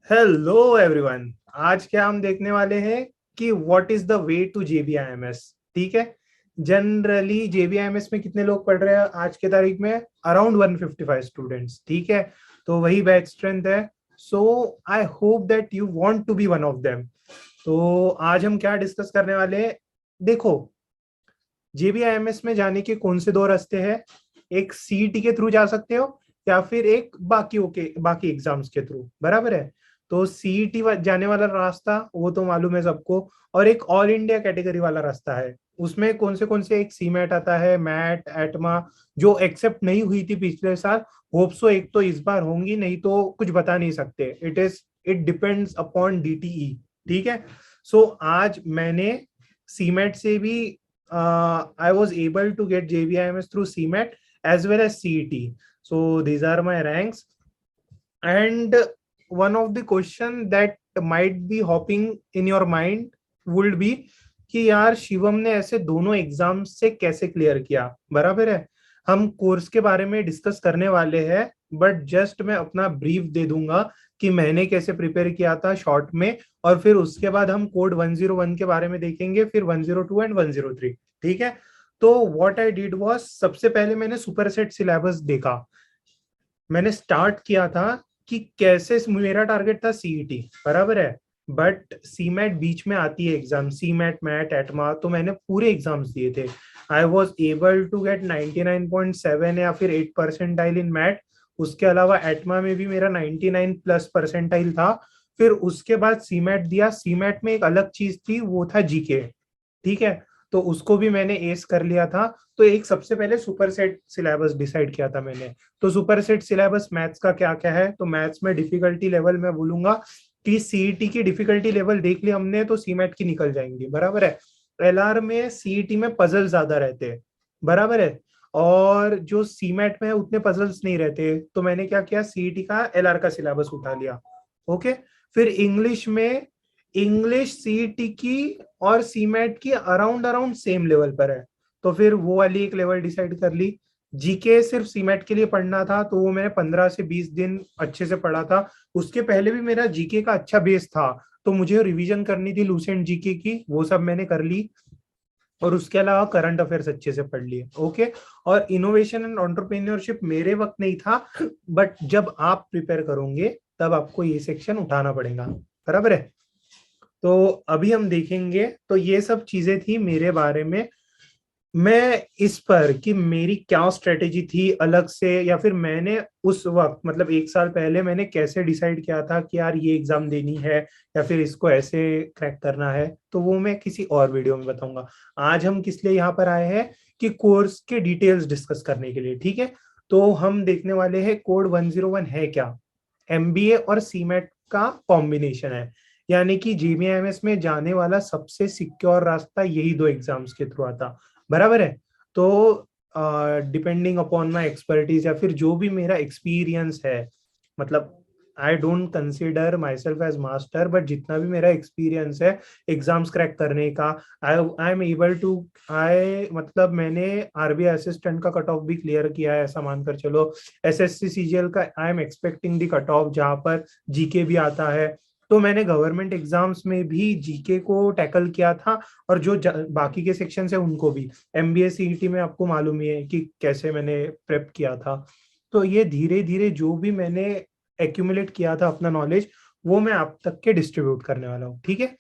Hello everyone. आज क्या हम देखने वाले हैं कि what is the way to JBIMS. ठीक है। जनरली जेबीआईएमएस में कितने लोग पढ़ रहे हैं आज के तारीख में? Around 155 students. ठीक है। तो वही बैच स्ट्रेंथ है। So I hope that you want to be one of them. तो आज हम क्या डिस्कस करने वाले हैं? देखो, जेबीआईएमएस में जाने के कौन से दो रास्ते हैं। एक सीईटी के थ्रू जा सकते हो या फिर एक बाकी एग्जाम्स के थ्रू। बराबर है। तो सीईटी जाने वाला रास्ता वो तो मालूम है सबको। और एक ऑल इंडिया कैटेगरी वाला रास्ता है। उसमें कौन से एक सी मैट आता है, मैट एटमा, जो एक्सेप्ट नहीं हुई थी पिछले साल। होप्सो एक तो इस बार होंगी, नहीं तो कुछ बता नहीं सकते। It depends upon DTE. ठीक है। सो आज मैंने सीमेट से भी I was able to get JBIMS through CMAT as well as CET. So these are my ranks. And one of the question that might be hopping in your mind would be कि यार शिवम ने ऐसे दोनों exam से कैसे clear किया। बराबर है। हम कोर्स के बारे में डिस्कस करने वाले हैं, बट जस्ट मैं अपना ब्रीफ दे दूंगा कि मैंने कैसे प्रिपेयर किया था शॉर्ट में। और फिर उसके बाद हम कोड 101 के बारे में देखेंगे, फिर 102 एंड 103। ठीक है। तो व्हाट आई डिड वाज, सबसे पहले मैंने सुपरसेट सिलेबस देखा। मैंने स्टार्ट किया था कि कैसे, मेरा टारगेट था सीईटी। बराबर है। बट सीमैट बीच में आती है एग्जाम, सीमैट मैट एटमा, तो मैंने पूरे एग्जाम्स दिए थे। I was able to get 99.7 या फिर 8 परसेंटाइल इन मैट। उसके अलावा एटमा में भी मेरा 99 प्लस परसेंटाइल था। फिर उसके बाद सीमैट दिया। सीमैट में एक अलग चीज थी, वो था जीके। ठीक है। तो उसको भी मैंने एस कर लिया था। तो एक सबसे पहले सुपर सेट सिलेबस डिसाइड किया था मैंने। तो सुपर सेट सिलेबस मैथ्स का क्या क्या है, तो मैथ्स में डिफिकल्टी लेवल मैं बोलूंगा कि सीईटी की डिफिकल्टी लेवल देख ली हमने तो सीमेट की निकल जाएंगी। बराबर है। एलआर में सीईटी में पजल ज्यादा रहते हैं। बराबर है। और जो सीमेट में है उतने पजल्स नहीं रहते, तो मैंने क्या किया, सीईटी का एलआर का सिलेबस उठा लिया। ओके। फिर इंग्लिश में, इंग्लिश सीईटी की और सीमेट की अराउंड अराउंड सेम लेवल पर है, तो फिर वो वाली एक लेवल डिसाइड कर ली। जीके सिर्फ सीमेट के लिए पढ़ना था, तो वो मैंने 15 से 20 दिन अच्छे से पढ़ा था। उसके पहले भी मेरा जीके का अच्छा बेस था, तो मुझे रिवीजन करनी थी लूसेंट जीके की, वो सब मैंने कर ली। और उसके अलावा करंट अफेयर्स अच्छे से पढ़ लिए। ओके। और इनोवेशन एंड एंटरप्रेन्योरशिप मेरे वक्त नहीं था, बट जब आप प्रिपेयर करोगे तब आपको ये सेक्शन उठाना पड़ेगा। बराबर है। तो अभी हम देखेंगे, तो ये सब चीजें थी मेरे बारे में। मैं इस पर कि मेरी क्या स्ट्रेटेजी थी अलग से, या फिर मैंने उस वक्त मतलब एक साल पहले मैंने कैसे डिसाइड किया था कि यार ये एग्जाम देनी है या फिर इसको ऐसे क्रैक करना है, तो वो मैं किसी और वीडियो में बताऊंगा। आज हम किस लिए यहाँ पर आए हैं कि कोर्स के डिटेल्स डिस्कस करने के लिए। ठीक है। तो हम देखने वाले हैं कोड 101 है क्या। एमबीए और सीमेट का कॉम्बिनेशन है, यानी कि जीबीएमएस में जाने वाला सबसे सिक्योर रास्ता यही दो एग्जाम्स के थ्रू आता। बराबर है। तो डिपेंडिंग अपॉन माई एक्सपर्टीज या फिर जो भी मेरा एक्सपीरियंस है, मतलब I don't consider myself as master, but जितना भी मेरा एक्सपीरियंस है एग्जाम्स क्रैक करने का, I am able to, I मतलब मैंने आरबीआई असिस्टेंट का कट ऑफ भी क्लियर किया है, ऐसा मानकर चलो। एसएससी सीजीएल का I am expecting the cut off, जहाँ पर जीके भी आता है। तो मैंने गवर्नमेंट एग्जाम्स में भी जीके को टैकल किया था, और जो बाकी के सेक्शन है उनको भी। एमबीए सीईटी में आपको मालूम ही है कि कैसे मैंने प्रेप किया था। तो ये धीरे धीरे जो भी मैंने एक्यूमुलेट किया था अपना नॉलेज, वो मैं आप तक के डिस्ट्रीब्यूट करने वाला हूँ। ठीक है।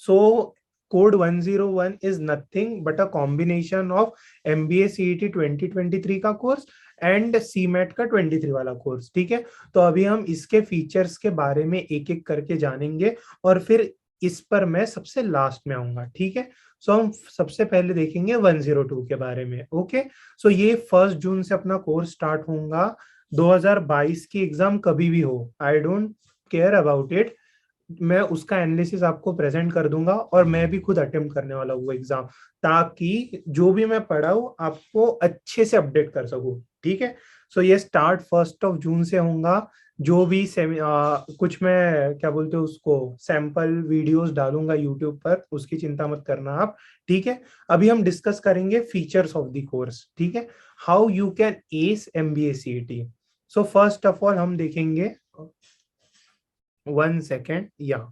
So code 101 is nothing but a combination of MBA CET 2023 का कोर्स एंड सीमेट का 23 वाला कोर्स। ठीक है। तो अभी हम इसके फीचर्स के बारे में एक एक करके जानेंगे, और फिर इस पर मैं सबसे लास्ट में आऊंगा। ठीक है। सो हम सबसे पहले देखेंगे 102 के बारे में। ओके। सो ये 1 जून से अपना कोर्स स्टार्ट होगा। 2022 की एग्जाम कभी भी हो, I don't care about it, मैं उसका एनालिसिस आपको प्रेजेंट कर दूंगा, और मैं भी खुद अटेम्प्ट करने वाला हूँ एग्जाम, ताकि जो भी मैं पढ़ाऊँ आपको अच्छे से अपडेट कर सकूँ। ठीक है। सो ये स्टार्ट 1 जून से होगा। जो भी कुछ मैं क्या बोलते हैं उसको, सैंपल वीडियोस डालूंगा यूट्यूब पर, उसकी चिंता मत करना आप। ठीक है। अभी हम डिस्कस करेंगे फीचर्स ऑफ द कोर्स। ठीक है। How you can S MBA CET. So first of all हम देखेंगे वन सेकेंड, या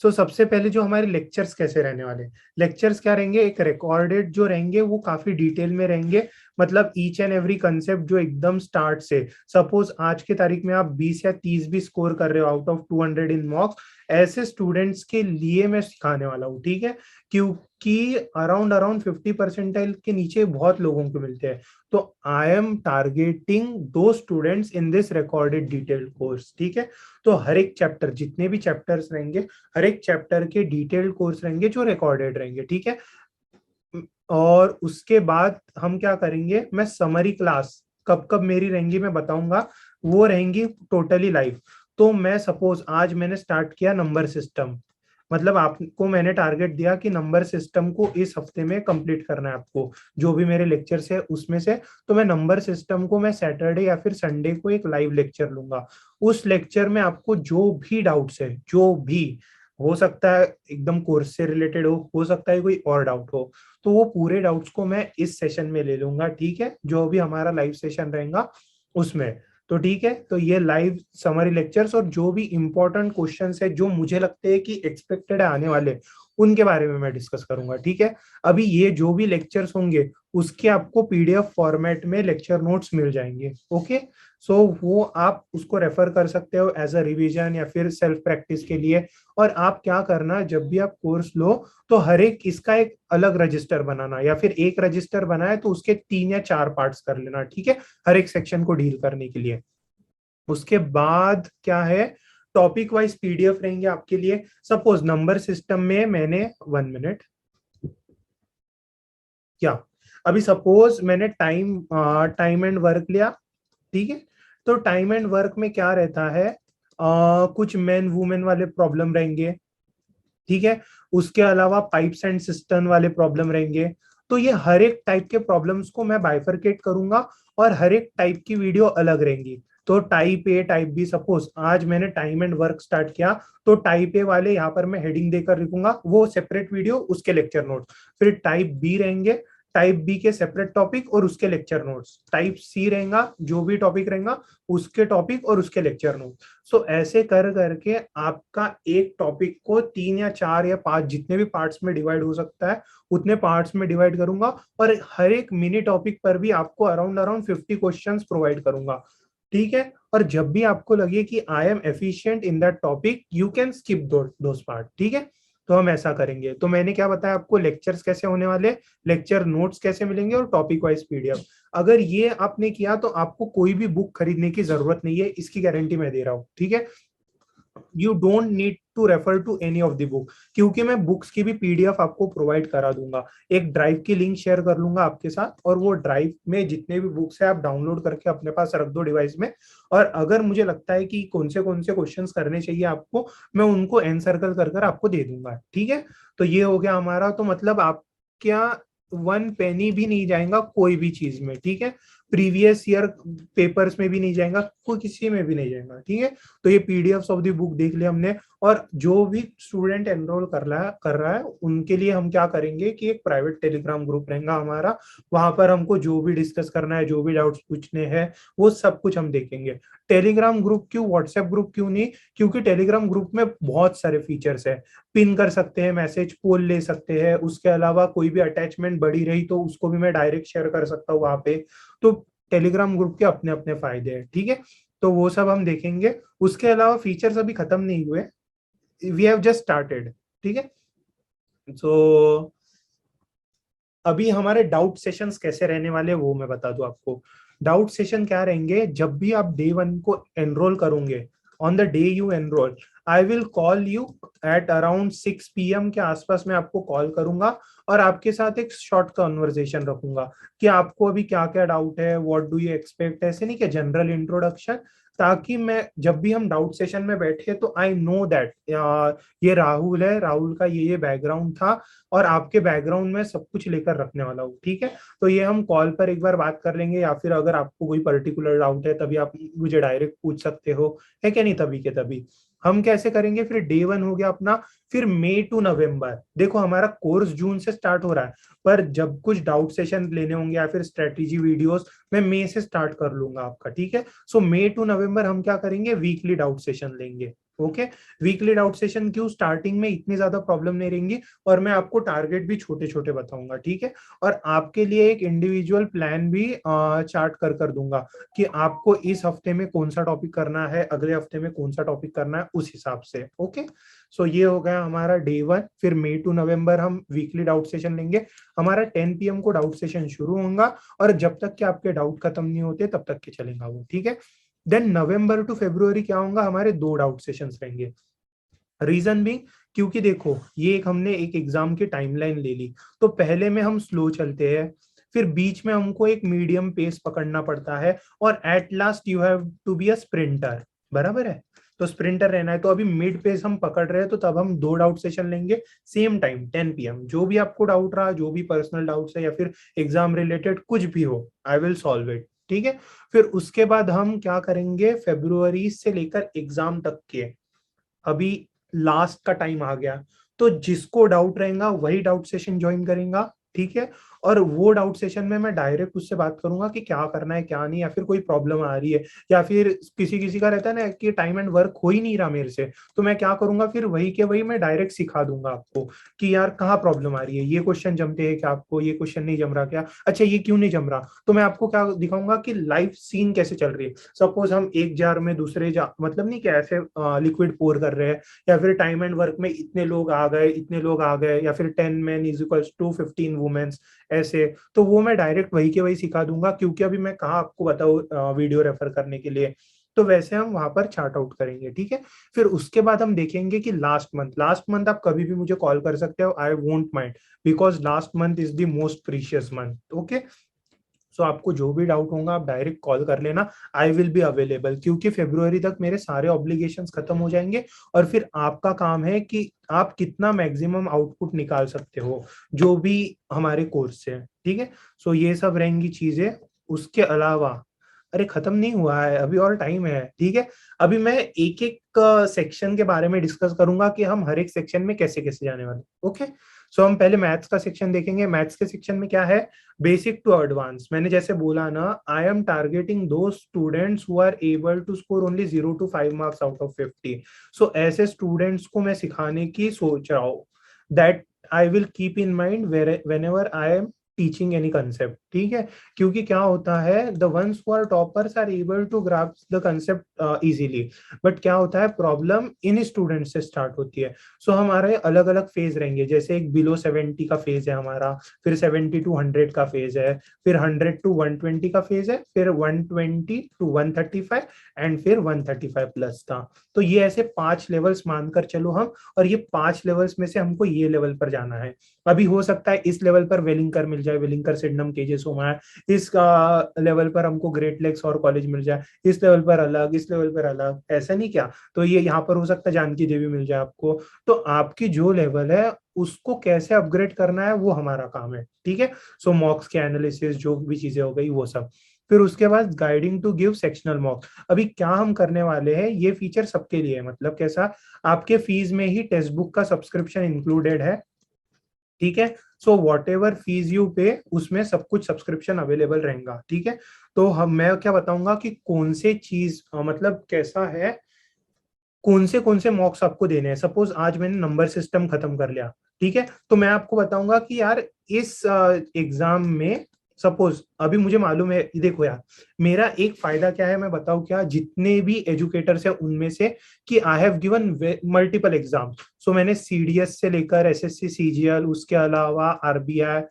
सबसे पहले जो हमारे लेक्चर्स कैसे रहने वाले, लेक्चर्स क्या रहेंगे, एक रिकॉर्डेड जो रहेंगे वो काफी डिटेल में रहेंगे। मतलब ईच एंड एवरी कंसेप्ट जो एकदम स्टार्ट से, सपोज आज के तारीख में आप 20 या 30 भी स्कोर कर रहे हो आउट ऑफ 200 इन मॉक्स, ऐसे स्टूडेंट्स के लिए मैं सिखाने वाला हूँ, ठीक है। क्योंकि अराउंड अराउंड 50 परसेंटाइल के नीचे बहुत लोगों को मिलते हैं, तो आई एम टारगेटिंग दो students in this recorded detailed course, ठीक है। तो हर एक चैप्टर, जितने भी चैप्टर्स रहेंगे, हर एक चैप्टर के डिटेल्ड कोर्स रहेंगे जो रिकॉर्डेड रहेंगे, ठीक है। और उसके बाद हम क्या करेंगे, मैं समरी क्लास कब कब मेरी रहेंगी मैं बताऊंगा, वो रहेंगी टोटली लाइव। तो मैं सपोज आज मैंने स्टार्ट किया नंबर सिस्टम, मतलब आपको मैंने टारगेट दिया कि नंबर सिस्टम को इस हफ्ते में कंप्लीट करना है आपको, जो भी मेरे लेक्चर्स है उसमें से। तो मैं नंबर सिस्टम को मैं सैटरडे या फिर संडे को एक लाइव लेक्चर लूंगा। उस लेक्चर में आपको जो भी डाउट्स है, जो भी हो सकता है एकदम कोर्स से रिलेटेड हो सकता है कोई और डाउट हो, तो वो पूरे डाउट्स को मैं इस सेशन में ले लूंगा, ठीक है, जो भी हमारा लाइव सेशन रहेगा उसमें। तो ठीक है, तो ये लाइव समरी लेक्चर्स और जो भी इंपॉर्टेंट क्वेश्चंस है जो मुझे लगते हैं कि एक्सपेक्टेड है आने वाले, उनके बारे में मैं डिस्कस करूंगा, ठीक है। अभी ये जो भी लेक्चर्स होंगे उसके आपको पीडीएफ फॉर्मेट में लेक्चर नोट्स मिल जाएंगे, ओके। वो आप उसको रेफर कर सकते हो एज अ रिवीजन या फिर सेल्फ प्रैक्टिस के लिए। और आप क्या करना, जब भी आप कोर्स लो तो हर एक इसका एक अलग रजिस्टर बनाना, या फिर एक रजिस्टर बनाए तो उसके 3 या 4 पार्ट्स कर लेना, ठीक है, हर एक सेक्शन को डील करने के लिए। उसके बाद क्या है, टॉपिक वाइज पीडीएफ रहेंगे आपके लिए। सपोज नंबर सिस्टम में मैंने, 1 मिनट, क्या, अभी सपोज मैंने टाइम एंड वर्क लिया, ठीक है। तो टाइम एंड वर्क में क्या रहता है, कुछ मैन वुमेन वाले प्रॉब्लम रहेंगे, ठीक है। उसके अलावा पाइप्स एंड सिस्टम वाले प्रॉब्लम रहेंगे। तो ये हर एक टाइप के प्रॉब्लम्स को मैं बाइफरकेट करूंगा और हर एक टाइप की वीडियो अलग रहेंगी। तो type A, type B, suppose आज मैंने टाइम एंड वर्क स्टार्ट किया, तो टाइप ए वाले यहाँ पर मैं हेडिंग देकर लिखूंगा, वो सेपरेट वीडियो उसके लेक्चर नोट्स। फिर टाइप बी रहेंगे, टाइप बी के सेपरेट टॉपिक और उसके लेक्चर नोट्स। टाइप सी रहेगा, जो भी टॉपिक रहेगा उसके टॉपिक और उसके लेक्चर नोट्स। ऐसे कर करके आपका एक टॉपिक को 3 या 4 या 5 जितने भी पार्ट्स में डिवाइड हो सकता है उतने पार्ट्स में डिवाइड करूंगा। और हर एक मिनी टॉपिक पर भी आपको अराउंड अराउंड 50 क्वेश्चंस प्रोवाइड करूंगा, ठीक है। और जब भी आपको लगे कि I am efficient in that topic, you can skip those part, ठीक है। तो हम ऐसा करेंगे। तो मैंने क्या बताया आपको, लेक्चर्स कैसे होने वाले, लेक्चर नोट्स कैसे मिलेंगे और टॉपिक वाइज पीडीएफ। अगर ये आपने किया तो आपको कोई भी बुक खरीदने की जरूरत नहीं है, इसकी गारंटी मैं दे रहा हूँ, ठीक है। You don't need to refer to any of the book, क्योंकि मैं बुक्स की भी पीडीएफ आपको प्रोवाइड करा दूंगा। एक ड्राइव की लिंक शेयर कर लूंगा आपके साथ, और वो ड्राइव में जितने भी बुक्स है आप डाउनलोड करके अपने पास रख दो डिवाइस में। और अगर मुझे लगता है कि कौन से क्वेश्चंस करने चाहिए आपको, मैं उनको एन सर्कल कर कर आपको दे दूंगा, ठीक है। तो ये हो गया हमारा। तो मतलब आप क्या, 1 पेनी भी नहीं जाएगा कोई भी चीज में, ठीक है। प्रीवियस ईयर पेपर्स में भी नहीं जाएगा, कोई किसी में भी नहीं जाएगा, ठीक है। तो ये पीडीएफ ऑफ द बुक देख लिया हमने। और जो भी स्टूडेंट एनरोल कर रहा है उनके लिए हम क्या करेंगे कि एक प्राइवेट टेलीग्राम ग्रुप रहेगा हमारा, वहां पर हमको जो भी डिस्कस करना है, जो भी डाउट्स पूछने हैं, वो सब कुछ हम देखेंगे। टेलीग्राम ग्रुप क्यों, व्हाट्सएप ग्रुप क्यों नहीं, क्योंकि टेलीग्राम ग्रुप में बहुत सारे फीचर्स है। पिन कर सकते हैं, मैसेज पोल ले सकते हैं, उसके अलावा कोई भी अटैचमेंट बड़ी रही तो उसको भी मैं डायरेक्ट शेयर कर सकता हूँ वहां पे। तो टेलीग्राम ग्रुप के अपने अपने फायदे हैं, ठीक है। तो वो सब हम देखेंगे। उसके अलावा फीचर्स अभी खत्म नहीं हुए, वी हैव जस्ट स्टार्टेड, ठीक है। सो अभी हमारे डाउट सेशंस कैसे रहने वाले वो मैं बता दूं आपको। डाउट सेशन क्या रहेंगे, जब भी आप डे 1 को एनरोल करोगे, on the day you enrol, I will call you at around 6 PM के आसपास, मैं आपको कॉल करूंगा और आपके साथ एक शॉर्ट कॉन्वर्सेशन रखूंगा कि आपको अभी क्या क्या डाउट है, व्हाट डू यू एक्सपेक्ट, ऐसे नहीं कि जनरल इंट्रोडक्शन। ताकि मैं जब भी हम डाउट सेशन में बैठे तो आई नो दैट ये राहुल है, राहुल का ये बैकग्राउंड था, और आपके बैकग्राउंड में सब कुछ लेकर रखने वाला हूँ, ठीक है। तो ये हम कॉल पर एक बार बात कर लेंगे, या फिर अगर आपको कोई पर्टिकुलर डाउट है तभी आप मुझे डायरेक्ट पूछ सकते हो, है क्या नहीं, तभी के तभी। हम कैसे करेंगे, फिर डे 1 हो गया अपना। फिर मई टू नवंबर, देखो हमारा कोर्स जून से स्टार्ट हो रहा है, पर जब कुछ डाउट सेशन लेने होंगे या फिर स्ट्रेटेजी वीडियोस, मैं मई से स्टार्ट कर लूंगा आपका, ठीक है। मई टू नवंबर हम क्या करेंगे, वीकली डाउट सेशन लेंगे, ओके। वीकली डाउट सेशन क्यों, स्टार्टिंग में इतनी ज्यादा प्रॉब्लम नहीं रहेंगी और मैं आपको टारगेट भी छोटे छोटे बताऊंगा, ठीक है। और आपके लिए एक इंडिविजुअल प्लान भी चार्ट कर दूंगा कि आपको इस हफ्ते में कौन सा टॉपिक करना है, अगले हफ्ते में कौन सा टॉपिक करना है, उस हिसाब से। ओके। सो ये हो गया हमारा डे 1। फिर मई टू नवंबर हम वीकली डाउट सेशन लेंगे। हमारा 10 PM को डाउट सेशन शुरू होगा और जब तक कि आपके डाउट खत्म नहीं होते तब तक के चलेगा वो, ठीक है। देन नवंबर टू फरवरी क्या होगा, हमारे 2 डाउट सेशंस रहेंगे। रीजन भी, क्योंकि देखो ये एक हमने एक एग्जाम की टाइमलाइन ले ली, तो पहले में हम स्लो चलते हैं, फिर बीच में हमको एक मीडियम पेस पकड़ना पड़ता है, और at last you have to be a sprinter, बराबर है। तो स्प्रिंटर रहना है, तो अभी मिड पेस हम पकड़ रहे हैं, तो तब हम 2 डाउट सेशन लेंगे सेम टाइम 10 PM। जो भी आपको डाउट रहा, जो भी पर्सनल डाउट्स है या फिर एग्जाम रिलेटेड कुछ भी हो, आई विल सॉल्व इट, ठीक है। फिर उसके बाद हम क्या करेंगे, फेब्रुवरी से लेकर एग्जाम तक के, अभी लास्ट का टाइम आ गया, तो जिसको डाउट रहेगा वही डाउट सेशन ज्वाइन करेगा, ठीक है। और वो डाउट सेशन में मैं डायरेक्ट उससे बात करूंगा कि क्या करना है क्या नहीं, या फिर कोई प्रॉब्लम आ रही है, या फिर किसी किसी का रहता है ना कि टाइम एंड वर्क हो ही नहीं रहा मेरे से, तो मैं क्या करूंगा, फिर वही के वही मैं डायरेक्ट सिखा दूंगा आपको कि यार कहाँ प्रॉब्लम आ रही है, ये क्वेश्चन जमते हैं क्या आपको, ये क्वेश्चन नहीं जम रहा क्या, अच्छा ये क्यों नहीं जम रहा। तो मैं आपको क्या दिखाऊंगा कि लाइव सीन कैसे चल रही है। सपोज हम एक जार में दूसरे जार, मतलब नहीं क्या ऐसे लिक्विड पोर कर रहे हैं, या फिर टाइम एंड वर्क में इतने लोग आ गए, इतने लोग आ गए, या फिर 10 men is equals to 15 womens, ऐसे। तो वो मैं डायरेक्ट वही के वही सिखा दूंगा, क्योंकि अभी मैं कहाँ आपको बताऊँ वीडियो रेफर करने के लिए। तो वैसे हम वहां पर चार्ट आउट करेंगे, ठीक है। फिर उसके बाद हम देखेंगे कि लास्ट मंथ आप कभी भी मुझे कॉल कर सकते हो, I won't mind, because last month is the most precious month, okay. So आपको जो भी डाउट होगा आप डायरेक्ट कॉल कर लेना, आई विल बी अवेलेबल, क्योंकि फेब्रुवरी तक मेरे सारे ऑब्लिगेशंस खत्म हो जाएंगे, और फिर आपका काम है कि आप कितना मैक्सिमम आउटपुट निकाल सकते हो जो भी हमारे कोर्स से, ठीक है। सो ये सब रहेंगी चीजें। उसके अलावा, अरे खत्म नहीं हुआ है, अभी और टाइम है, ठीक है। अभी मैं एक एक सेक्शन के बारे में डिस्कस करूंगा कि हम हर एक सेक्शन में कैसे कैसे जाने वाले, ओके। सो हम पहले मैथ्स का सेक्शन देखेंगे। मैथ्स के सेक्शन में क्या है, बेसिक टू एडवांस। मैंने जैसे बोला ना, आई एम टारगेटिंग दो students who are able to score only 0 to 5 marks out of 50। So ऐसे स्टूडेंट्स को मैं सिखाने की सोच रहा हूँ, that I will keep in mind whenever I am teaching any concept, ठीक है। क्योंकि क्या होता है, the ones who are toppers are able to grasp the concept easily, but क्या होता है, प्रॉब्लम इन स्टूडेंट से स्टार्ट होती है। सो हमारे अलग अलग फेज रहेंगे, जैसे एक बिलो 70 का फेज है हमारा, फिर 70 to 100 का फेज है, फिर 100 to 120 का फेज है, फिर 120 to 135, एंड फिर 135 प्लस का। तो ये ऐसे 5 लेवल्स मानकर चलो हम, और ये 5 लेवल्स में से हमको ये लेवल पर जाना है। अभी हो सकता है इस लेवल पर वेलिंकर मिल जाए, वेलिंकर सिडनम केजेस होमा, इस लेवल पर हमको ग्रेट लेक्स और कॉलेज मिल जाए, इस लेवल पर अलग, इस लेवल पर अलग, ऐसा नहीं क्या। तो ये यहाँ पर हो सकता है जानकी देवी मिल जाए आपको। तो आपकी जो लेवल है उसको कैसे अपग्रेड करना है वो हमारा काम है, ठीक है। सो मॉक्स के एनालिसिस, जो भी चीजें हो गई वो सब। फिर उसके बाद guiding to give sectional mock. अभी क्या हम करने वाले हैं, ये फीचर सबके लिए है, मतलब कैसा, आपके फीस में ही टेक्स्ट बुक का सब्सक्रिप्शन इंक्लूडेड है, ठीक है। So what ever fees you पे, उसमें सब कुछ सब्सक्रिप्शन अवेलेबल रहेगा, ठीक है। तो हम मैं क्या बताऊंगा कि कौन से चीज मतलब कैसा है, कौन से मॉक्स आपको देने हैं। सपोज आज मैंने नंबर सिस्टम खत्म कर लिया, ठीक है, तो मैं आपको बताऊंगा कि यार इस एग्जाम में, सपोज अभी मुझे मालूम है, देखो यार मेरा एक फायदा क्या है, मैं बताऊं क्या, जितने भी एजुकेटर्स हैं उनमें से, कि I have given multiple exam. So मैंने सीडीएस से लेकर एसएससी सीजीएल, उसके अलावा आरबीआई,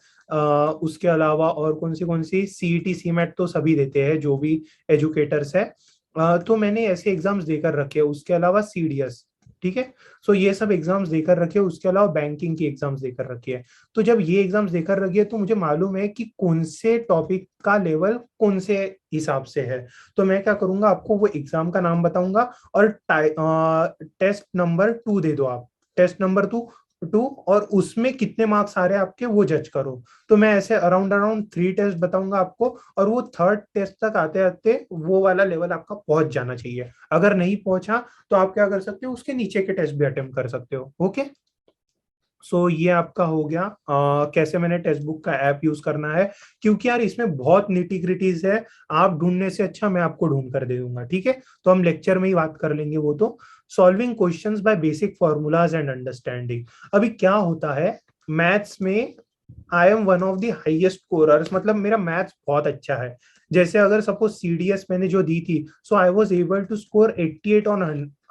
उसके अलावा और कौन सी सीईटी सीमेट तो सभी देते हैं जो भी एजुकेटर्स है। तो मैंने ऐसे एग्जाम्स देकर रखे हैं, उसके अलावा सीडीएस, ठीक है। सो ये सब एग्जाम्स देकर रखे, उसके अलावा बैंकिंग की एग्जाम्स देकर रखी है। तो जब ये एग्जाम्स देकर रखी है तो मुझे मालूम है कि कौन से टॉपिक का लेवल कौन से हिसाब से है। तो मैं क्या करूंगा, आपको वो एग्जाम का नाम बताऊंगा, और टेस्ट नंबर 2 दे दो आप, टेस्ट नंबर 2, और उसमें कितने मार्क्स आ रहे हैं आपके वो जज करो। तो मैं ऐसे अराउंड अराउंड 3 टेस्ट बताऊंगा आपको, और वो थर्ड टेस्ट तक आते आते वो वाला लेवल आपका पहुंच जाना चाहिए। अगर नहीं पहुंचा तो आप क्या कर सकते हो, उसके नीचे के टेस्ट भी अटेम्प्ट कर सकते हो, ओके। सो ये आपका हो गया कैसे मैंने टेक्स्ट बुक का ऐप यूज करना है, क्योंकि यार इसमें बहुत निटी ग्रिटीज है, आप ढूंढने से अच्छा मैं आपको ढूंढ कर दे दूंगा, ठीक है। तो हम लेक्चर में ही बात कर लेंगे वो तो। Solving questions bye basic formulas and understanding. अभी क्या होता है मैथ्स में, I am one of the highest scorers, मतलब मेरा मैथ्स बहुत अच्छा है। जैसे अगर सपोज सीडीएस मैंने जो दी थी, so I was able to score 88 on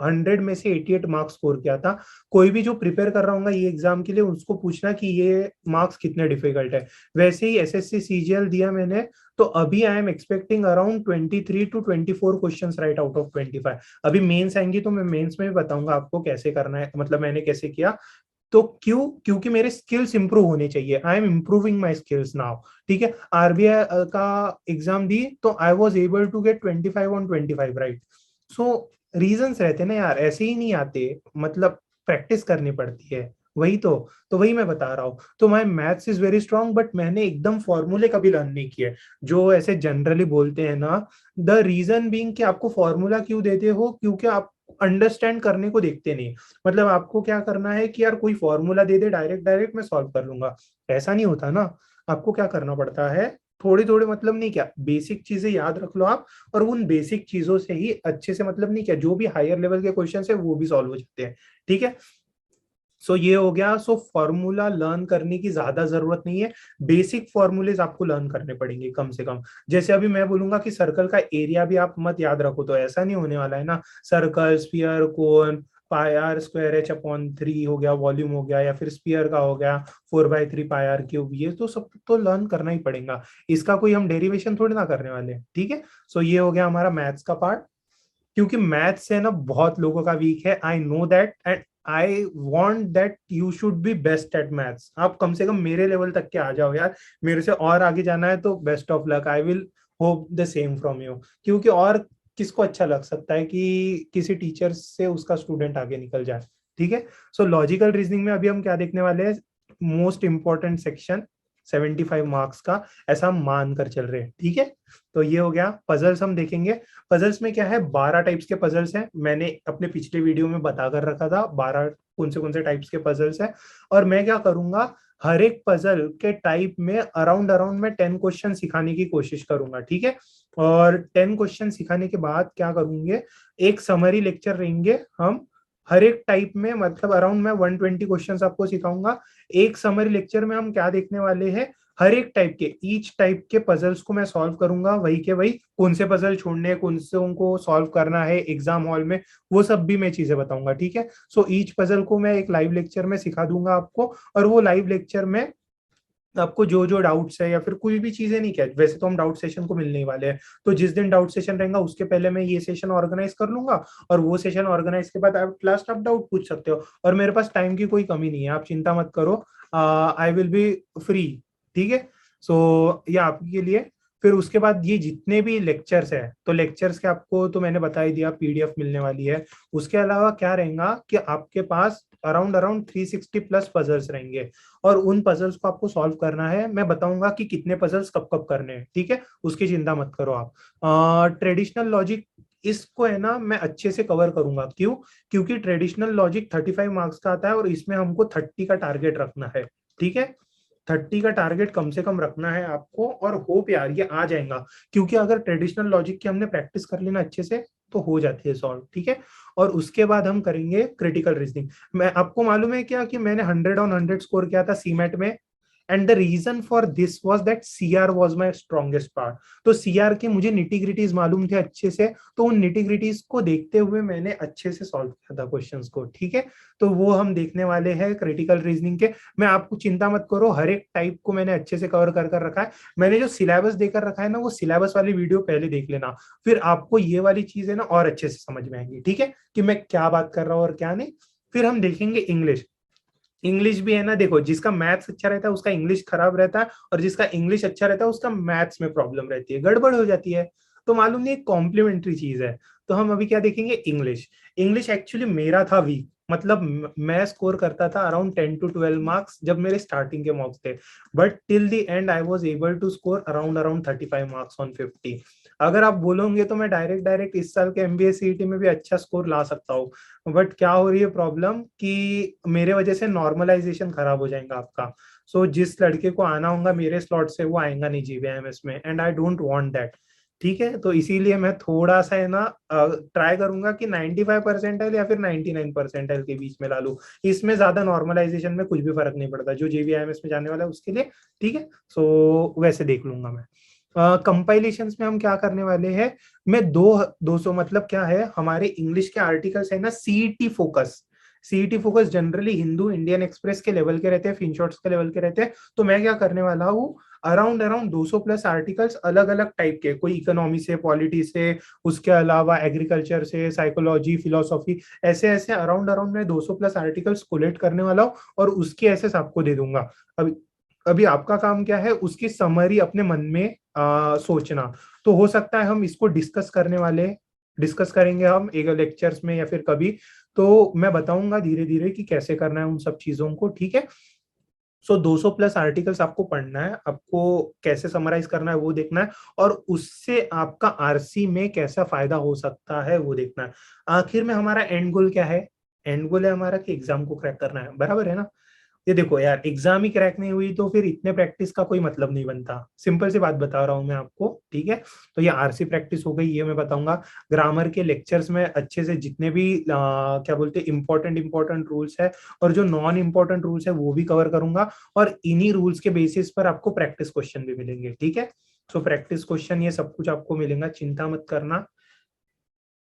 100 में से 88 मार्क्स स्कोर किया था। कोई भी जो प्रिपेयर कर रहा होगा ये एग्जाम के लिए, उसको पूछना कि ये मार्क्स कितने डिफिकल्ट है। वैसे ही एसएससी सीजीएल दिया मैंने, तो अभी I am expecting around 23 to 24 questions right out of 25। अभी मेंस आएंगी तो मैं मेंस में भी बताऊंगा आपको कैसे करना है, मतलब मैंने कैसे किया। तो क्यों? क्योंकि मेरे स्किल्स इंप्रूव होने चाहिए। I am improving my skills now. ठीक है, आरबीआई का एग्जाम दी तो I was able to get 25 on 25, right. So reasons रहते ना यार, ऐसे ही नहीं आते, मतलब प्रैक्टिस करनी पड़ती है। वही तो वही मैं बता रहा हूँ। तो my maths is very strong, but मैंने एकदम फॉर्मूले कभी लर्न नहीं किए जो ऐसे जनरली बोलते हैं ना। द रीजन बीइंग कि आपको फॉर्मूला क्यों देते हो, क्योंकि आप अंडरस्टैंड करने को देखते नहीं। मतलब आपको क्या करना है कि यार कोई फॉर्मूला दे दे डायरेक्ट डायरेक्ट मैं सॉल्व कर लूंगा, ऐसा नहीं होता ना। आपको क्या करना पड़ता है, थोड़ी थोड़ी, मतलब नहीं क्या, बेसिक चीजें याद रख लो आप, और उन बेसिक चीजों से ही अच्छे से, मतलब नहीं क्या, जो भी हायर लेवल के क्वेश्चन है वो भी सॉल्व हो जाते हैं। ठीक है, सो ये हो गया। सो फॉर्मूला लर्न करने की ज्यादा जरूरत नहीं है, बेसिक फॉर्मूलेज आपको लर्न करने पड़ेंगे कम से कम। जैसे अभी मैं बोलूंगा कि सर्कल का एरिया भी आप मत याद रखो, तो ऐसा नहीं होने वाला है ना। Circle, sphere, cone, pi r square h upon 3 हो गया, वॉल्यूम हो गया, या फिर स्पीयर का हो गया 4/3 पाई आर क्यूब, ये तो सब तो लर्न करना ही पड़ेगा। इसका कोई हम डेरिवेशन थोड़ी ना करने वाले हैं। ठीक है, सो ये हो गया हमारा मैथ्स का पार्ट। क्योंकि मैथ्स है ना बहुत लोगों का वीक है, I know that, and I want that you should be best at maths. आप कम से कम मेरे लेवल तक के आ जाओ यार। मेरे से और आगे जाना है तो best of luck, I will hope the same from you. क्योंकि और किसको अच्छा लग सकता है कि किसी टीचर से उसका स्टूडेंट आगे निकल जाए। ठीक है, सो लॉजिकल रीजनिंग में अभी हम क्या देखने वाले हैं, मोस्ट इंपॉर्टेंट सेक्शन, 75 मार्क्स का, ऐसा हम मान कर चल रहे हैं। ठीक है, तो ये हो गया। पजल्स हम देखेंगे। पजल्स में क्या है, 12 टाइप्स के पजल्स हैं, मैंने अपने पिछले वीडियो में बता कर रखा था 12 कौन से टाइप्स के पजल्स हैं। और मैं क्या करूंगा, हर एक पजल के टाइप में अराउंड अराउंड में 10 क्वेश्चन सिखाने की कोशिश करूंगा। ठीक है, और 10 क्वेश्चन सिखाने के बाद क्या करूंगे, एक समरी लेक्चर रहेंगे हम हर एक टाइप में, मतलब अराउंड मैं 120 क्वेश्चंस आपको सिखाऊंगा। एक समरी लेक्चर में हम क्या देखने वाले हैं, हर एक टाइप के, ईच टाइप के पजल्स को मैं सॉल्व करूंगा, वही के वही, कौन से पजल छोड़ने हैं, कौन से उनको सॉल्व करना है एग्जाम हॉल में, वो सब भी मैं चीजें बताऊंगा। ठीक है, सो ईच पजल को मैं एक लाइव लेक्चर में सिखा दूंगा आपको, और वो लाइव लेक्चर में आपको जो जो डाउट्स है या फिर कोई भी चीजें, नहीं क्या, वैसे तो हम डाउट सेशन को मिलने ही वाले हैं, तो जिस दिन डाउट सेशन रहेगा उसके पहले मैं ये सेशन ऑर्गेनाइज कर लूंगा, और वो सेशन ऑर्गेनाइज के बाद आप लास्ट आप डाउट पूछ सकते हो, और मेरे पास टाइम की कोई कमी नहीं है, आप चिंता मत करो, आई विल बी फ्री। ठीक है, सो ये आपके लिए। फिर उसके बाद ये जितने भी लेक्चर्स है, तो लेक्चर्स के आपको तो मैंने बता ही दिया, पीडीएफ मिलने वाली है। उसके अलावा क्या रहेगा कि आपके पास अराउंड अराउंड 360 प्लस पजल्स रहेंगे, और उन पजल्स को आपको सॉल्व करना है। मैं बताऊंगा कि कितने पजल्स कब कब करने हैं। ठीक है, उसकी चिंता मत करो आप। ट्रेडिशनल लॉजिक, इसको है ना मैं अच्छे से कवर करूंगा। क्यों? क्योंकि ट्रेडिशनल लॉजिक 35 मार्क्स का आता है, और इसमें हमको 30 का टारगेट रखना है। ठीक है, 30 का टारगेट कम से कम रखना है आपको, और होप यार ये आ जाएगा। क्योंकि अगर ट्रेडिशनल लॉजिक की हमने प्रैक्टिस कर ली ना अच्छे से, तो हो जाती है सॉल्व। ठीक है, और उसके बाद हम करेंगे क्रिटिकल रीजनिंग। मैं आपको मालूम है क्या कि मैंने 100 ऑन 100 स्कोर किया था सीमेट में, and the reason for this was that CR was my strongest part. तो सीआर के मुझे निटिग्रिटीज मालूम थे अच्छे से, तो उन निटिग्रिटीज को देखते हुए मैंने अच्छे से सॉल्व किया था क्वेश्चंस को। ठीक है, तो वो हम देखने वाले हैं क्रिटिकल रीजनिंग के। मैं आपको चिंता मत करो, हर एक टाइप को मैंने अच्छे से कवर कर कर रखा है। मैंने जो सिलेबस देकर रखा है ना, वो सिलेबस वाली वीडियो पहले देख लेना, फिर आपको ये वाली चीजें ना और अच्छे से समझ में आएंगी। ठीक है, कि मैं क्या बात कर रहा हूँ और क्या नहीं। फिर हम देखेंगे इंग्लिश। इंग्लिश भी है ना, देखो जिसका मैथ्स अच्छा रहता है उसका इंग्लिश खराब रहता है, और जिसका इंग्लिश अच्छा रहता है उसका मैथ्स में प्रॉब्लम रहती है, गड़बड़ हो जाती है। तो मालूम नहीं, कॉम्प्लीमेंट्री चीज है। तो हम अभी क्या देखेंगे, इंग्लिश। इंग्लिश एक्चुअली मेरा था वीक, मतलब मैं स्कोर करता था अराउंड 10 to 12 मार्क्स जब मेरे स्टार्टिंग के मार्क्स थे, but till the end I was able to score around around 35 marks on 50। अगर आप बोलोगे तो मैं डायरेक्ट डायरेक्ट इस साल के एमबीए सीईटी में भी अच्छा स्कोर ला सकता हूँ, बट क्या हो रही है प्रॉब्लम कि मेरे वजह से नॉर्मलाइजेशन खराब हो जाएगा आपका। जिस लड़के को आना होगा मेरे स्लॉट से वो आएगा नहीं जीबीएमएस में, and I don't want that. ठीक है, तो इसीलिए मैं थोड़ा सा है ना ट्राई करूंगा कि 95 परसेंटाइल या फिर 99 परसेंटाइल के बीच में ला लूं। इसमें ज्यादा नॉर्मलाइजेशन में कुछ भी फर्क नहीं पड़ता जो जेवीआईएमएस में जाने वाला है उसके लिए। ठीक है, सो वैसे देख लूंगा मैं। कंपाइलेशंस में हम क्या करने वाले हैं, मैं 200 मतलब क्या है, हमारे इंग्लिश के आर्टिकल्स है ना CET focus. CET focus generally Hindu Indian express के लेवल के रहते हैं, फिनशॉट्स के लेवल के रहते हैं। तो मैं क्या करने वाला हूँ, अराउंड अराउंड 200 प्लस आर्टिकल्स अलग अलग टाइप के, कोई इकोनॉमी से, पॉलिटी से, उसके अलावा एग्रीकल्चर से, साइकोलॉजी, फिलोसॉफी, ऐसे ऐसे अराउंड अराउंड मैं 200 प्लस आर्टिकल्स कोलेक्ट करने वाला हूँ और उसकी ऐसे आपको दे दूंगा। अभी अभी आपका काम क्या है, उसकी समरी अपने मन में सोचना। तो हो सकता है हम इसको डिस्कस करेंगे हम एक लेक्चर्स में या फिर कभी। तो मैं बताऊंगा धीरे धीरे कि कैसे करना है उन सब चीजों को। ठीक है, सो 200 प्लस आर्टिकल्स आपको पढ़ना है, आपको कैसे समराइज करना है वो देखना है, और उससे आपका आरसी में कैसा फायदा हो सकता है वो देखना है। आखिर में हमारा एंड गोल क्या है, एंड गोल है हमारा कि एग्जाम को क्रैक करना है, बराबर है ना। ये देखो यार, एग्जाम ही क्रैक नहीं हुई तो फिर इतने प्रैक्टिस का कोई मतलब नहीं बनता। सिंपल सी बात बता रहा हूं मैं आपको। ठीक है, तो ये आरसी प्रैक्टिस हो गई, ये मैं बताऊंगा। ग्रामर के लेक्चर्स में अच्छे से जितने भी क्या बोलते हैं इंपॉर्टेंट रूल्स है और जो नॉन इंपॉर्टेंट रूल्स है वो भी कवर करूंगा, और इन्हीं रूल्स के बेसिस पर आपको प्रैक्टिस क्वेश्चन भी मिलेंगे। ठीक है, सो प्रैक्टिस क्वेश्चन ये सब कुछ आपको मिलेगा, चिंता मत करना।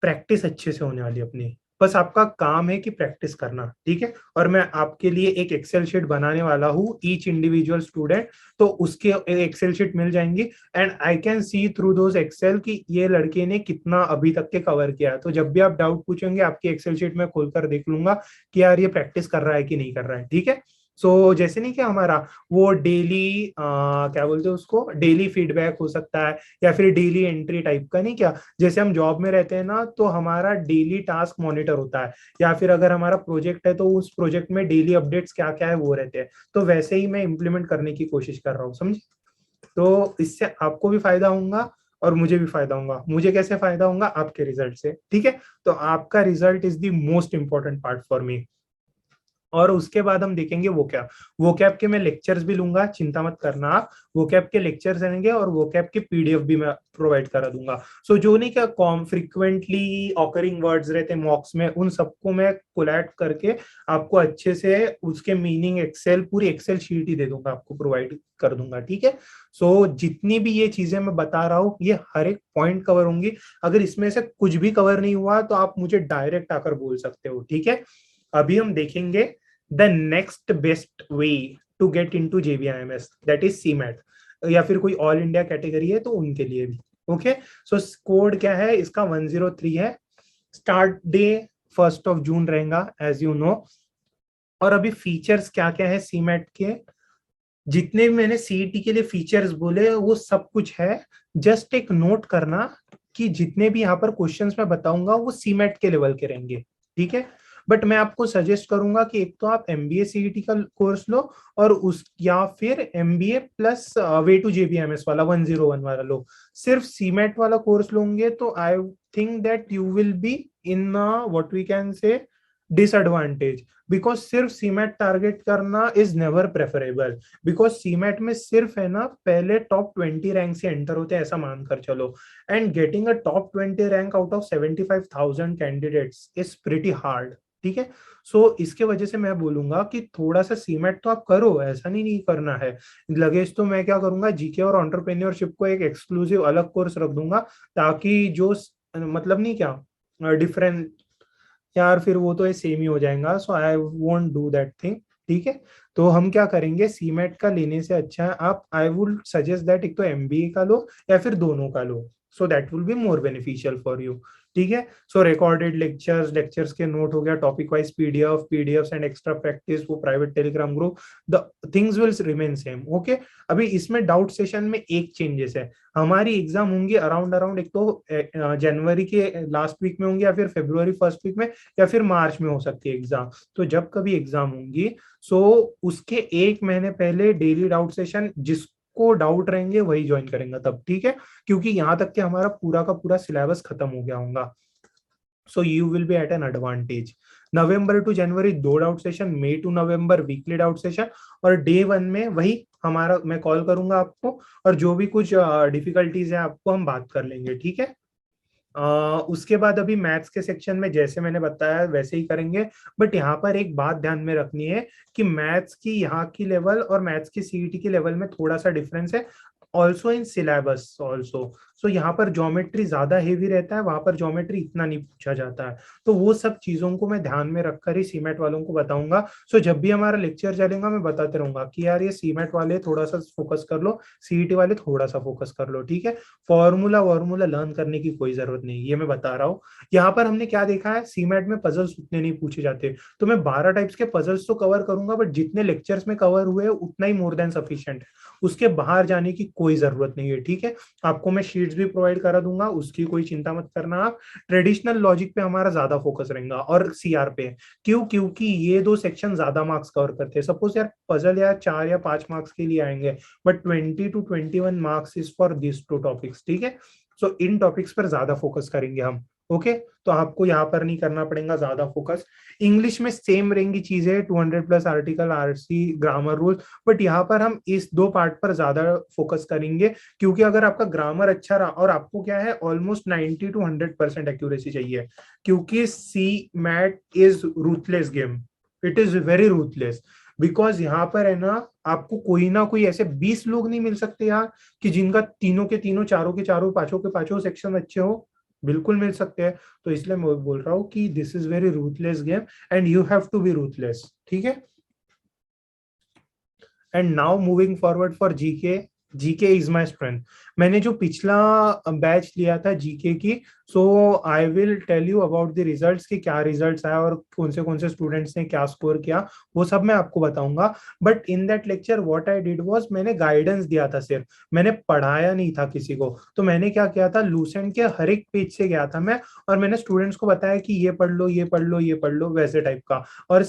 प्रैक्टिस अच्छे से होने वाली है अपनी, बस आपका काम है कि प्रैक्टिस करना। ठीक है, और मैं आपके लिए एक एक्सेल शीट बनाने वाला हूँ ईच इंडिविजुअल स्टूडेंट, तो उसके एक्सेल शीट मिल जाएंगी, and I can see through those excel कि ये लड़के ने कितना अभी तक के कवर किया है। तो जब भी आप डाउट पूछेंगे आपकी एक्सेल शीट में खोलकर देख लूंगा कि यार ये प्रैक्टिस कर रहा है कि नहीं कर रहा है। ठीक है, सो जैसे नहीं कि हमारा वो डेली क्या बोलते हैं उसको, डेली फीडबैक हो सकता है या फिर डेली एंट्री टाइप का, नहीं क्या, जैसे हम जॉब में रहते हैं ना तो हमारा डेली टास्क मॉनिटर होता है, या फिर अगर हमारा प्रोजेक्ट है तो उस प्रोजेक्ट में डेली अपडेट्स क्या क्या है वो रहते हैं। तो वैसे ही मैं इम्प्लीमेंट करने की कोशिश कर रहा हूँ, समझे। तो इससे आपको भी फायदा होगा और मुझे भी फायदा होगा। मुझे कैसे फायदा होगा, आपके रिजल्ट से। ठीक है, तो आपका result is the most important part for me. और उसके बाद हम देखेंगे वो क्या, वो कैब के मैं लेक्चर्स भी लूंगा, चिंता मत करना आप। वो कैब के लेक्चर्स रहेंगे और वो कैब के पीडीएफ भी मैं प्रोवाइड करा दूंगा। सो जो नहीं क्या कॉम फ्रिक्वेंटली ऑकरिंग वर्ड्स रहते हैं मॉक्स में, उन सबको मैं कोलैट करके आपको अच्छे से उसके मीनिंग एक्सेल, पूरी एक्सेल शीट ही दे दूंगा, आपको प्रोवाइड कर दूंगा। ठीक है, सो जितनी भी ये चीजें मैं बता रहा हूँ ये हर एक पॉइंट कवर होंगी। अगर इसमें से कुछ भी कवर नहीं हुआ तो आप मुझे डायरेक्ट आकर बोल सकते हो। ठीक है, अभी हम देखेंगे the next best way to get into JBIMS, that is CMAT, या फिर कोई ऑल इंडिया कैटेगरी है तो उनके लिए भी। ओके, सो कोड क्या है इसका, 103 है। स्टार्ट डे 1 जून रहेगा एज यू नो। और अभी फीचर्स क्या क्या है सीमैट के, जितने भी मैंने सीईटी के लिए फीचर्स बोले वो सब कुछ है। जस्ट एक नोट करना कि जितने भी यहाँ पर क्वेश्चंस मैं बताऊंगा वो सीमेट के लेवल के रहेंगे। ठीक है, बट मैं आपको सजेस्ट करूंगा कि एक तो आप एमबीए सीईटी का कोर्स लो, और उस या फिर MBA plus way to JBIMS वाला 101 वाला लो। सिर्फ सीमेट वाला कोर्स लोगे तो I think that you will be in what we can say disadvantage, because सिर्फ सीमेट टारगेट करना is never preferable. Because CMAT में सिर्फ है ना पहले टॉप 20 रैंक से एंटर होते हैं, ऐसा मानकर चलो, and getting a top 20 rank out of 75,000 candidates is pretty hard. ठीक है, सो इसके वजह से मैं बोलूंगा कि थोड़ा सा सीमेट तो आप करो, ऐसा नहीं करना है। लगेज तो मैं क्या करूंगा, जीके और एंटरप्रेन्योरशिप को एक एक्सक्लूसिव अलग कोर्स रख दूंगा, ताकि जो मतलब नहीं क्या डिफरेंट, यार फिर वो तो सेम ही हो जाएगा, so I won't do that thing. ठीक है, तो हम क्या करेंगे, सीमेट का लेने से अच्छा है आप, आई वुड सजेस्ट दैट एक तो एमबीए का लो या फिर दोनों का लो, so that will be more beneficial for you. ठीक है, सो रिकॉर्डेड लेक्चर्स, लेक्चर्स के नोट हो गया, topic wise PDF and extra practice, वो private Telegram group, the things will remain same. Okay, अभी इसमें डाउट सेशन में एक चेंजेस है, हमारी एग्जाम होंगी अराउंड अराउंड एक तो जनवरी के लास्ट वीक में होंगी या फिर फरवरी फर्स्ट वीक में या फिर मार्च में हो सकती है एग्जाम। तो जब कभी एग्जाम होंगी सो उसके एक महीने पहले डेली डाउट सेशन, जिसको डाउट रहेंगे वही ज्वाइन करेंगे तब। ठीक है, क्योंकि यहाँ तक कि हमारा पूरा का पूरा सिलेबस खत्म हो गया होगा, so you will be at an advantage. November to January 2 doubt session, May to November weekly doubt session, और डे 1 में वही हमारा, मैं कॉल करूंगा आपको, और जो भी कुछ डिफिकल्टीज है आपको हम बात कर लेंगे, ठीक है। उसके बाद अभी मैथ्स के सेक्शन में जैसे मैंने बताया वैसे ही करेंगे। बट यहाँ पर एक बात ध्यान में रखनी है कि मैथ्स की यहाँ की लेवल और मैथ्स की सीईटी की लेवल में थोड़ा सा डिफरेंस है, ऑल्सो इन सिलेबस ऑल्सो। सो यहाँ पर ज्योमेट्री ज्यादा हेवी रहता है, वहां पर ज्योमेट्री इतना नहीं पूछा जाता है। तो वो सब चीजों को मैं ध्यान में रखकर ही सीमेट वालों को बताऊंगा। सो जब भी हमारा लेक्चर चलेगा मैं बताते रहूंगा कि यार ये सीमेट वाले थोड़ा सा फोकस कर लो, सीईटी वाले थोड़ा सा फोकस कर लो, ठीक है। फॉर्मूला वॉर्मूला लर्न करने की कोई जरूरत नहीं, ये मैं बता रहा हूँ। यहाँ पर हमने क्या देखा है, सीमेट में पजल्स उतने नहीं पूछे जाते। तो मैं 12 टाइप्स के पजल्स तो कवर करूंगा, बट जितने लेक्चर्स में कवर हुए उतना ही मोर देन सफिशिएंट। उसके बाहर जाने की कोई जरूरत नहीं है, ठीक है। आपको मैं शीट्स भी प्रोवाइड करा दूंगा, उसकी कोई चिंता मत करना आप। ट्रेडिशनल लॉजिक पे हमारा ज्यादा फोकस रहेगा और सीआर पे। क्यों? क्योंकि ये दो सेक्शन ज्यादा मार्क्स कवर करते हैं। सपोज यार पजल यार 4 या 5 मार्क्स के लिए आएंगे, but 20 to 21 marks is for this to topics, ठीक है। सो इन टॉपिक्स पर ज्यादा फोकस करेंगे हम। ओके, तो आपको यहाँ पर नहीं करना पड़ेगा ज्यादा फोकस। इंग्लिश में सेम रहेंगी चीजें, 200 plus article, RC, grammar rule. But यहाँ पर हम इस दो पार्ट पर ज्यादा फोकस करेंगे, क्योंकि अगर आपका ग्रामर अच्छा रहा, और आपको क्या है ऑलमोस्ट 90 to 100% एक्यूरेसी चाहिए, क्योंकि C MAT is ruthless game, it is very ruthless. Because यहाँ पर है आपको कोई ना कोई ऐसे 20 लोग नहीं मिल सकते यार कि जिनका तीनों के तीनों, चारों के चारों, पांचों के पांचों सेक्शन अच्छे हो। बिल्कुल मिल सकते हैं। तो इसलिए मैं बोल रहा हूँ कि this is very ruthless game and you have to be ruthless, ठीक है। And now moving forward for GK. GK is my strength. मैंने जो पिछला बैच लिया था जीके की, so I will tell you about the results कि क्या रिजल्ट्स आए और कौन से स्टूडेंट्स ने क्या स्कोर किया, वो सब मैं आपको बताऊंगा। But in that lecture what I did was, मैंने गाइडेंस दिया था सिर्फ, मैंने पढ़ाया नहीं था किसी को। तो मैंने क्या किया था, लूसेंट के हर एक पेज से गया था मैं, और मैंने स्टूडेंट्स को बताया कि ये पढ़ लो, ये पढ़ लो, ये पढ़ लो, वैसे टाइप का। और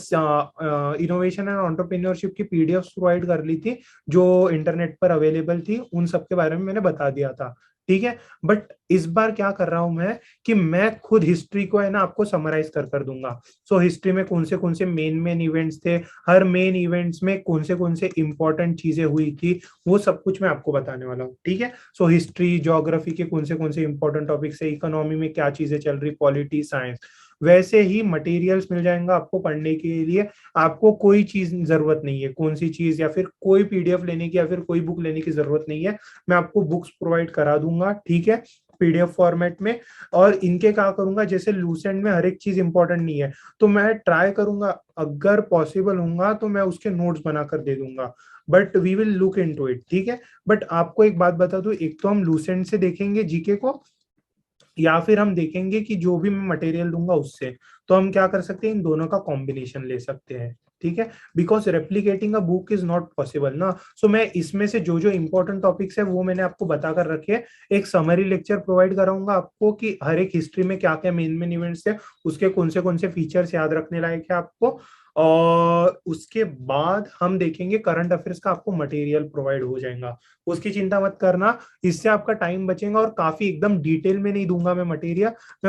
इनोवेशन एंड एंटरप्रेन्योरशिप की पीडीएफ प्रोवाइड कर ली थी जो इंटरनेट पर अवेलेबल थी, उन सब के बारे में मैंने बता दिया था, ठीक है। बट इस बार क्या कर रहा हूं मैं कि मैं खुद हिस्ट्री को है आपको समराइज कर दूंगा। सो हिस्ट्री में कौन से मेन इवेंट्स थे, हर मेन इवेंट्स में कौन से इंपॉर्टेंट चीजें हुई थी, वो सब कुछ मैं आपको बताने वाला हूँ, ठीक है। सो हिस्ट्री, ज्योग्राफी के कौन से इंपॉर्टेंट टॉपिक्स है, इकोनॉमी में क्या चीजें चल रही, पॉलिटी, साइंस, वैसे ही मटेरियल्स मिल जाएंगे आपको पढ़ने के लिए। आपको कोई चीज जरूरत नहीं है, कौन सी चीज या फिर कोई पीडीएफ लेने की या फिर कोई बुक लेने की जरूरत नहीं है। मैं आपको बुक्स प्रोवाइड करा दूंगा, ठीक है, पीडीएफ फॉर्मेट में। और इनके क्या करूंगा, जैसे लूसेंट में हर एक चीज इंपॉर्टेंट नहीं है, तो मैं ट्राई करूंगा अगर पॉसिबल होगा तो मैं उसके नोट्स बनाकर दे दूंगा। But we will look into it, ठीक है। बट आपको एक बात बता दूं, एक तो हम लूसेंट से देखेंगे जीके को, या फिर हम देखेंगे कि जो भी मैं मटेरियल दूंगा उससे। तो हम क्या कर सकते हैं, इन दोनों का कॉम्बिनेशन ले सकते हैं, ठीक है। Because replicating a book is not possible ना। सो मैं इसमें से जो जो इंपॉर्टेंट टॉपिक्स है वो मैंने आपको बता कर रखे। एक समरी लेक्चर प्रोवाइड कराऊंगा आपको कि हर एक हिस्ट्री में क्या क्या मेन इवेंट्स है, उसके कौन से फीचर्स याद रखने लायक है आपको। और उसके बाद हम देखेंगे करंट अफेयर्स का आपको मटेरियल प्रोवाइड हो जाएगा, उसकी चिंता मत करना। इससे आपका टाइम बचेगा, और काफी एकदम डिटेल में नहीं दूंगा मैं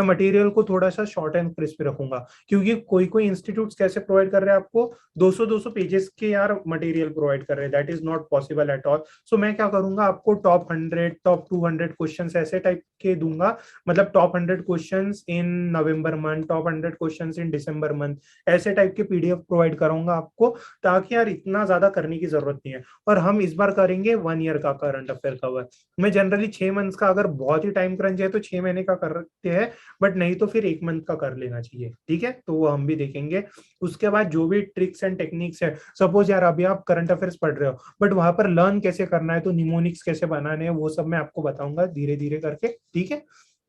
मटेरियल को थोड़ा सा शॉर्ट एंड क्रिस्प रखूंगा। क्योंकि कोई इंस्टीट्यूट्स कैसे प्रोवाइड कर रहे हैं आपको 200 पेजेस के यार मटेरियल प्रोवाइड कर रहे हैं, that is not possible at all. So मैं क्या करूंगा, आपको टॉप 100 टॉप 200 क्वेश्चन ऐसे टाइप के दूंगा। मतलब top 100 question in November month, top 100 question in December month, ऐसे टाइप के पीडीएफ प्रोवाइड करूंगा आपको, ताकि यार इतना ज्यादा करने की जरूरत नहीं है। और हम इस बार करेंगे 1 ईयर का करंट अफेयर कवर। मैं जनरली 6 मंथ्स का, अगर बहुत ही टाइम क्रंच है तो 6 महीने का करते हैं, बट नहीं तो फिर 1 मंथ का कर लेना चाहिए, ठीक है। तो वो हम भी देखेंगे। उसके बाद जो भी ट्रिक्स एंड टेक्निक्स है, सपोज यार अभी आप करंट अफेयर्स पढ़ रहे हो बट वहां पर लर्न कैसे करना है, तो निमोनिक्स कैसे बनाने हैं, वो सब मैं आपको बताऊंगा धीरे धीरे करके, ठीक है।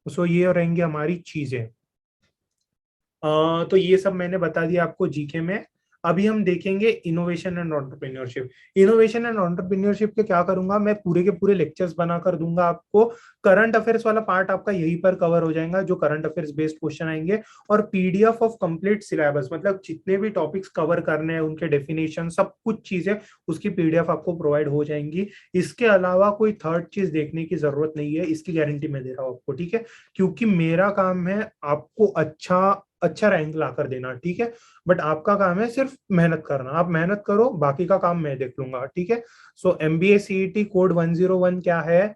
सो ये रहेंगी हमारी चीजें। तो ये सब मैंने बता दिया आपको जीके में। अभी हम देखेंगे innovation and entrepreneurship. Innovation and entrepreneurship के क्या करूंगा, मैं पूरे के पूरे लेक्चर्स बनाकर दूंगा आपको। करंट अफेयर्स वाला पार्ट आपका यहीं पर कवर हो जाएगा, जो करंट अफेयर्स बेस्ड क्वेश्चन आएंगे। और पीडीएफ ऑफ कंप्लीट सिलेबस, मतलब जितने भी टॉपिक्स कवर करने हैं, उनके डेफिनेशन, सब कुछ चीजें उसकी पीडीएफ आपको प्रोवाइड हो जाएंगी। इसके अलावा कोई थर्ड चीज देखने की जरूरत नहीं है, इसकी गारंटी मैं दे रहा हूँ आपको, ठीक है। क्योंकि मेरा काम है आपको अच्छा अच्छा रैंक ला कर देना, ठीक है। बट आपका काम है सिर्फ मेहनत करना, आप मेहनत करो, बाकी का काम मैं देख लूंगा, ठीक है। सो MBA CET कोड 101 क्या है?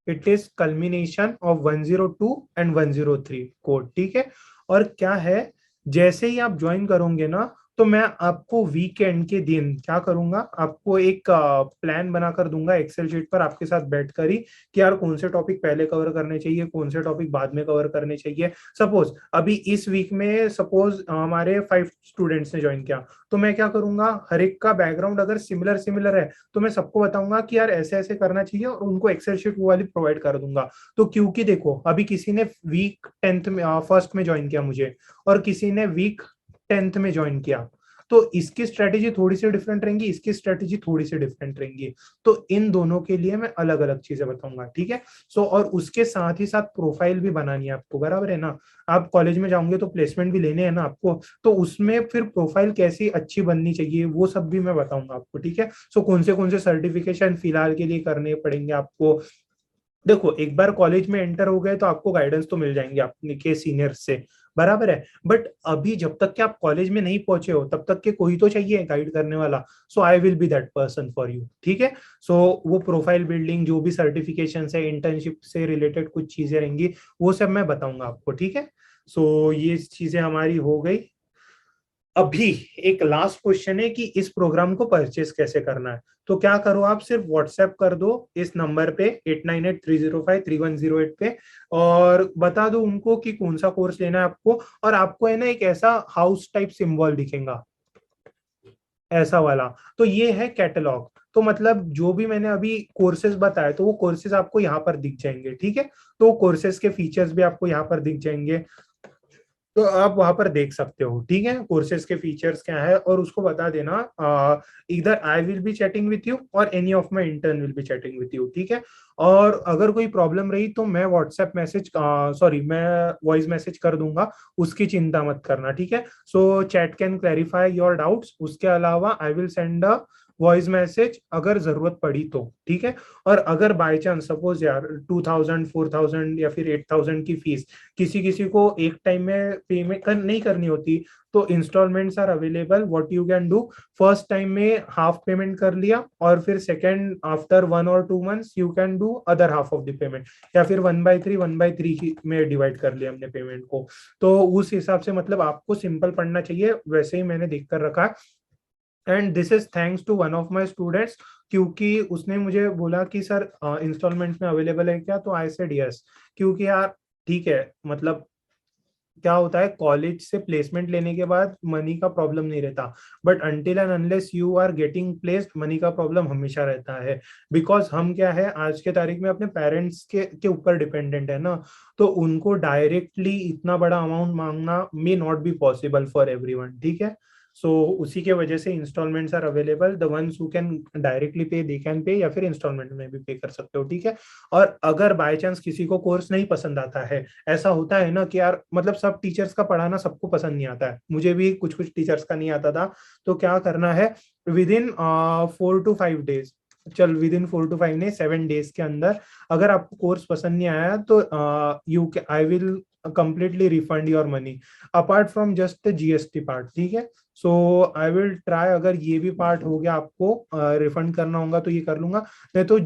It is culmination of 102 and 103 code, ठीक है। और क्या है, जैसे ही आप ज्वाइन करोगे ना, तो मैं आपको वीकेंड के दिन क्या करूंगा, आपको एक प्लान बनाकर दूंगा एक्सेल शीट पर आपके साथ बैठकर ही, कि यार कौन से टॉपिक पहले कवर करने चाहिए, कौन से टॉपिक बाद में कवर करने चाहिए। सपोज अभी इस वीक में सपोज हमारे 5 स्टूडेंट्स ने ज्वाइन किया, तो मैं क्या करूंगा, हर एक का बैकग्राउंड अगर सिमिलर सिमिलर है तो मैं सबको बताऊंगा कि यार ऐसे ऐसे करना चाहिए, और उनको एक्सेल शीट वो वाली प्रोवाइड कर दूंगा। तो क्योंकि देखो अभी किसी ने वीक 10th में फर्स्ट में ज्वाइन किया मुझे, और किसी ने वीक 10th में ज्वाइन किया, तो इसकी स्ट्रेटेजी थोड़ी सी डिफरेंट रहेंगी, इसकी स्ट्रेटेजी थोड़ी सी डिफरेंट रहेंगी। तो इन दोनों के लिए मैं अलग अलग चीजें बताऊंगा, ठीक है। सो और उसके साथ ही साथ प्रोफाइल भी बनानी है आपको, बराबर है ना। आप कॉलेज में जाओगे तो प्लेसमेंट भी लेने हैं ना आपको, तो उसमें फिर प्रोफाइल कैसी अच्छी बननी चाहिए वो सब भी मैं बताऊंगा आपको, ठीक है। सो कौन से सर्टिफिकेशन फिलहाल के लिए करने पड़ेंगे आपको। देखो एक बार कॉलेज में एंटर हो गए तो आपको गाइडेंस तो मिल जाएंगे अपने के सीनियर से, बराबर है। बट अभी जब तक कि आप कॉलेज में नहीं पहुंचे हो तब तक के कोई तो चाहिए गाइड करने वाला। So I will be that person for you, ठीक है। सो वो प्रोफाइल बिल्डिंग, जो भी सर्टिफिकेशन है, इंटर्नशिप से रिलेटेड कुछ चीजें रहेंगी, वो सब मैं बताऊंगा आपको, ठीक है। सो ये चीजें हमारी हो गई। अभी एक लास्ट क्वेश्चन है कि इस प्रोग्राम को परचेस कैसे करना है। तो क्या करो, आप सिर्फ व्हाट्सएप कर दो इस नंबर पे 8983053108 पे, और बता दो उनको कि कौन सा कोर्स लेना है आपको। और आपको है ना एक ऐसा हाउस टाइप सिंबल दिखेगा, ऐसा वाला, तो ये है कैटलॉग। तो मतलब जो भी मैंने अभी कोर्सेज बताए, तो वो कोर्सेज आपको यहाँ पर दिख जाएंगे, ठीक है। तो कोर्सेज के फीचर्स भी आपको यहाँ पर दिख जाएंगे, तो आप वहां पर देख सकते हो, ठीक है, कोर्सेज के फीचर्स क्या है। और उसको बता देना इधर I will be chatting with you और any of my intern will be chatting with you, ठीक है। और अगर कोई प्रॉब्लम रही तो मैं व्हाट्सएप मैसेज, सॉरी, मैं वॉइस मैसेज कर दूंगा, उसकी चिंता मत करना, ठीक है। So chat can clarify your doubts, उसके अलावा I will send a voice message अगर जरूरत पड़ी तो, ठीक है। और अगर बाय चांस सपोज यार 2000 4000 या फिर 8000 की फीस किसी किसी को एक टाइम में पेमेंट नहीं करनी होती, तो installments are available. What you can do, first time में हाफ पेमेंट कर लिया, और फिर सेकेंड आफ्टर 1 और 2 months you can do other half of the payment, या फिर 1/3 में डिवाइड कर लिया हमने पेमेंट को। तो उस हिसाब से मतलब आपको सिंपल पढ़ना चाहिए, वैसे ही मैंने देख कर रखा है। And this is thanks to one of my students, क्योंकि उसने मुझे बोला कि सर इंस्टॉलमेंट में अवेलेबल है क्या, तो आई सेड यस। क्योंकि यार ठीक है, मतलब क्या होता है, कॉलेज से प्लेसमेंट लेने के बाद मनी का प्रॉब्लम नहीं रहता, but until and unless you are getting placed money का प्रॉब्लम हमेशा रहता है। बिकॉज हम क्या है, आज के तारीख में अपने पेरेंट्स के ऊपर डिपेंडेंट है ना, तो उनको डायरेक्टली इतना बड़ा अमाउंट मांगना may not be possible for everyone, ठीक है। सो उसी के वजह से installments are available, the ones who can directly pay they can pay, या फिर इंस्टॉलमेंट में भी पे कर सकते हो, ठीक है। और अगर बाय चांस किसी को कोर्स नहीं पसंद आता है, ऐसा होता है ना कि यार मतलब सब टीचर्स का पढ़ाना सबको पसंद नहीं आता है, मुझे भी कुछ कुछ टीचर्स का नहीं आता था। तो क्या करना है, विद इन 4 to 5 डेज, चल विद इन 4 to 5 ने 7 डेज के अंदर, अगर आपको कोर्स पसंद नहीं आया तो you I will completely refund your money, apart from just the GST part, ठीक है। सो आई विल ट्राई, अगर ये भी पार्ट हो गया आपको रिफंड करना होगा तो ये कर लूंगा, नहीं तो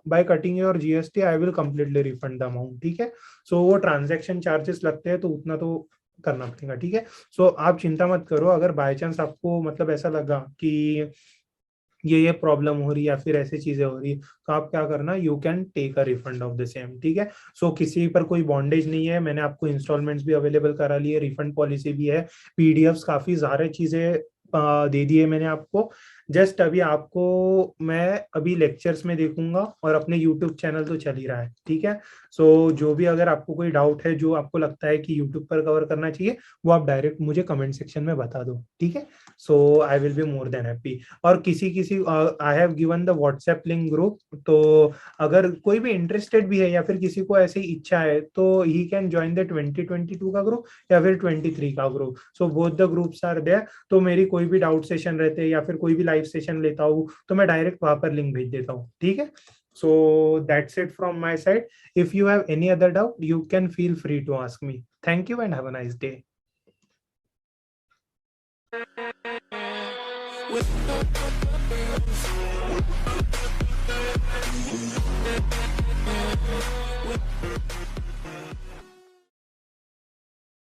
by cutting your GST I will completely refund the amount, ठीक है। सो वो ट्रांजैक्शन चार्जेस लगते हैं तो उतना तो करना पड़ेगा, ठीक है। सो आप चिंता मत करो, अगर बाय चांस आपको मतलब ऐसा लगा कि ये प्रॉब्लम हो रही है या फिर ऐसी चीजें हो रही है, तो आप क्या करना, you can take a refund of the same, ठीक है। सो किसी पर कोई बॉन्डेज नहीं है, मैंने आपको इंस्टॉलमेंट्स भी अवेलेबल करा लिए, रिफंड पॉलिसी भी है, पीडीएफ्स काफी सारे चीजें दे दिए मैंने आपको। जस्ट अभी आपको मैं अभी लेक्चर्स में देखूंगा, और अपने यूट्यूब चैनल तो चल ही रहा है, ठीक है। सो जो भी अगर आपको कोई डाउट है जो आपको लगता है कि यूट्यूब पर कवर करना चाहिए, वो आप डायरेक्ट मुझे कमेंट सेक्शन में बता दो, ठीक है। So I will be more than happy. और किसी किसी I have given the WhatsApp link group, तो अगर कोई भी इंटरेस्टेड भी है या फिर किसी को ऐसी इच्छा है तो ही कैन ज्वाइन द 2022 का ग्रुप या फिर 23 का group. So both the groups are there, तो मेरी कोई भी डाउट सेशन रहते हैं या फिर कोई भी लाइव सेशन लेता हूँ तो मैं डायरेक्ट वहां पर लिंक भेज देता हूँ, ठीक है। So that's it from my side, if you have any other doubt you can feel free to ask me. Thank you and have a nice day. with